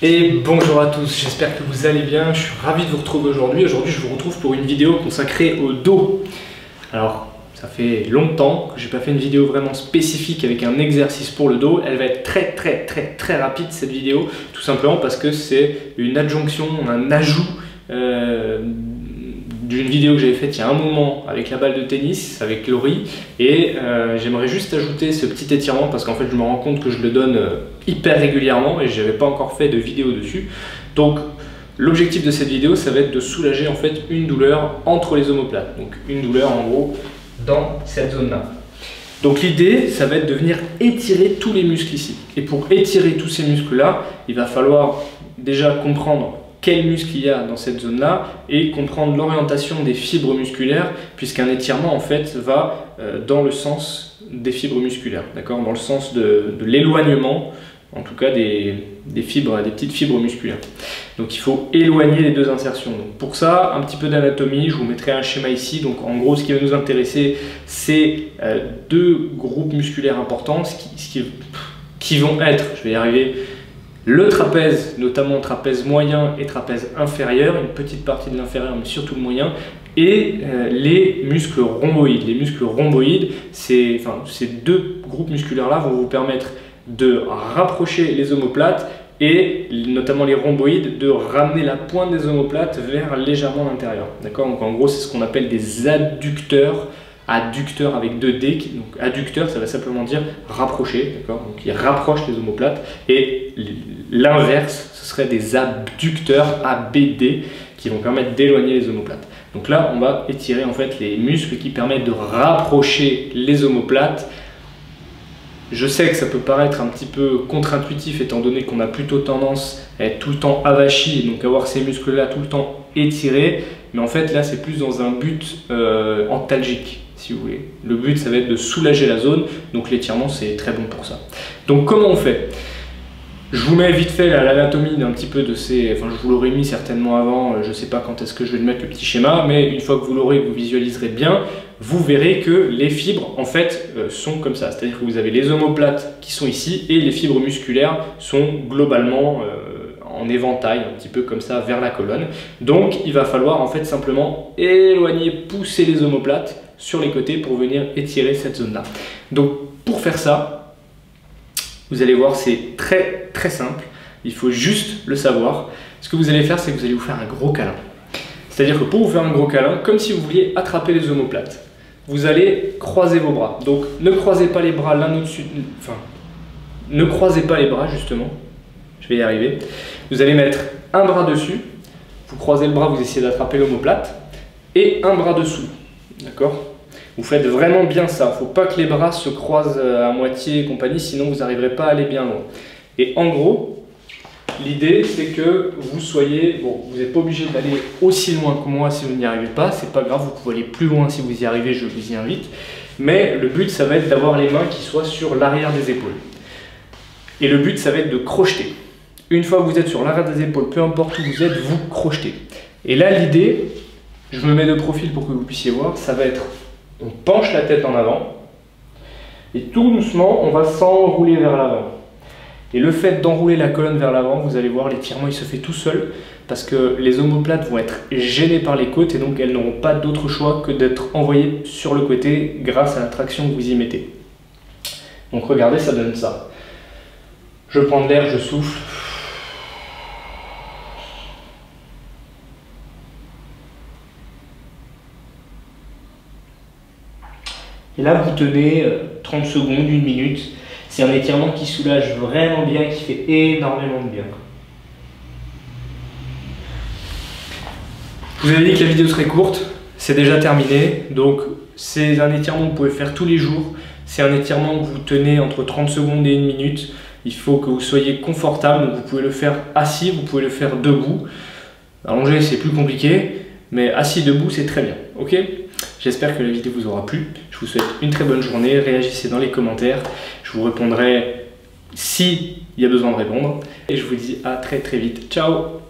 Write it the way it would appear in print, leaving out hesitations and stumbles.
Et bonjour à tous, j'espère que vous allez bien, je suis ravi de vous retrouver aujourd'hui. Aujourd'hui je vous retrouve pour une vidéo consacrée au dos. Alors ça fait longtemps que j'ai pas fait une vidéo vraiment spécifique avec un exercice pour le dos. Elle va être très rapide cette vidéo, tout simplement parce que c'est une adjonction, un ajout d'une vidéo que j'avais faite il y a un moment avec la balle de tennis, avec Laurie, et j'aimerais juste ajouter ce petit étirement parce qu'en fait je me rends compte que je le donne hyper régulièrement et je n'avais pas encore fait de vidéo dessus. Donc l'objectif de cette vidéo, ça va être de soulager en fait une douleur entre les omoplates, donc une douleur en gros dans cette zone là. Donc l'idée, ça va être de venir étirer tous les muscles ici, et pour étirer tous ces muscles là, il va falloir déjà comprendre quels muscles il y a dans cette zone-là et comprendre l'orientation des fibres musculaires, puisqu'un étirement en fait va dans le sens des fibres musculaires, d'accord, dans le sens de l'éloignement, en tout cas des petites fibres musculaires. Donc il faut éloigner les deux insertions. Donc pour ça, un petit peu d'anatomie, je vous mettrai un schéma ici. Donc en gros, ce qui va nous intéresser, c'est deux groupes musculaires importants qui vont être, je vais y arriver, le trapèze, notamment trapèze moyen et trapèze inférieur, une petite partie de l'inférieur mais surtout le moyen, et les muscles rhomboïdes. Les muscles rhomboïdes, ces deux groupes musculaires là vont vous permettre de rapprocher les omoplates et notamment les rhomboïdes, de ramener la pointe des omoplates vers légèrement l'intérieur. D'accord? Donc en gros, c'est ce qu'on appelle des adducteurs. Adducteur avec 2D, donc adducteur ça va simplement dire rapprocher, d'accord, donc il rapproche les omoplates, et l'inverse ce serait des abducteurs, ABD, qui vont permettre d'éloigner les omoplates. Donc là on va étirer en fait les muscles qui permettent de rapprocher les omoplates. Je sais que ça peut paraître un petit peu contre-intuitif étant donné qu'on a plutôt tendance à être tout le temps avachi, donc avoir ces muscles là tout le temps étirés, mais en fait là c'est plus dans un but antalgique, si vous voulez. Le but ça va être de soulager la zone, donc l'étirement c'est très bon pour ça. Donc comment on fait? Je vous mets vite fait l'anatomie d'un petit peu de ces... Enfin je vous l'aurais mis certainement avant, je ne sais pas quand est-ce que je vais le mettre le petit schéma, mais une fois que vous l'aurez, vous visualiserez bien, vous verrez que les fibres en fait sont comme ça. C'est-à-dire que vous avez les omoplates qui sont ici et les fibres musculaires sont globalement en éventail, un petit peu comme ça vers la colonne. Donc il va falloir en fait simplement éloigner, pousser les omoplates sur les côtés pour venir étirer cette zone-là. Donc pour faire ça, vous allez voir, c'est très simple, il faut juste le savoir. Ce que vous allez faire, c'est que vous allez vous faire un gros câlin. C'est-à-dire que pour vous faire un gros câlin, comme si vous vouliez attraper les omoplates, vous allez croiser vos bras. Donc ne croisez pas les bras l'un au-dessus, enfin, ne croisez pas les bras justement, je vais y arriver. Vous allez mettre un bras dessus, vous croisez le bras, vous essayez d'attraper l'omoplate, et un bras dessous, d'accord? Vous faites vraiment bien ça, il ne faut pas que les bras se croisent à moitié et compagnie, sinon vous n'arriverez pas à aller bien loin. Et en gros, l'idée c'est que vous soyez, bon, vous n'êtes pas obligé d'aller aussi loin que moi si vous n'y arrivez pas, c'est pas grave, vous pouvez aller plus loin si vous y arrivez, je vous y invite. Mais le but ça va être d'avoir les mains qui soient sur l'arrière des épaules. Et le but ça va être de crocheter. Une fois que vous êtes sur l'arrière des épaules, peu importe où vous êtes, vous crochetez. Et là l'idée, je me mets de profil pour que vous puissiez voir, ça va être... On penche la tête en avant et tout doucement, on va s'enrouler vers l'avant. Et le fait d'enrouler la colonne vers l'avant, vous allez voir, l'étirement il se fait tout seul parce que les omoplates vont être gênées par les côtes et donc elles n'auront pas d'autre choix que d'être envoyées sur le côté grâce à la traction que vous y mettez. Donc regardez, ça donne ça. Je prends de l'air, je souffle. Et là, vous tenez 30 secondes, 1 minute. C'est un étirement qui soulage vraiment bien, qui fait énormément de bien. Je vous avais dit que la vidéo serait courte, c'est déjà terminé. Donc, c'est un étirement que vous pouvez faire tous les jours. C'est un étirement que vous tenez entre 30 secondes et 1 minute. Il faut que vous soyez confortable, donc vous pouvez le faire assis, vous pouvez le faire debout. Allongé, c'est plus compliqué, mais assis, debout, c'est très bien. Ok ? J'espère que la vidéo vous aura plu. Je vous souhaite une très bonne journée. Réagissez dans les commentaires. Je vous répondrai s'il y a besoin de répondre. Et je vous dis à très vite. Ciao!